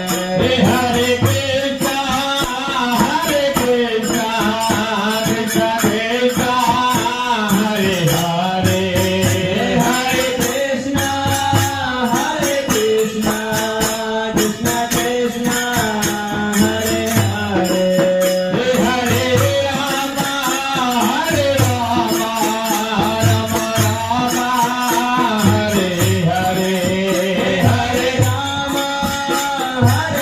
Hare Krishna, Hare Krishna, Krishna Krishna, Hare Hare, Hare Krishna, Hare Krishna, Krishna Krishna, Hare Hare, Hare Rama, Hare Rama, Rama Rama, Hare Hare, Hare Rama, Hare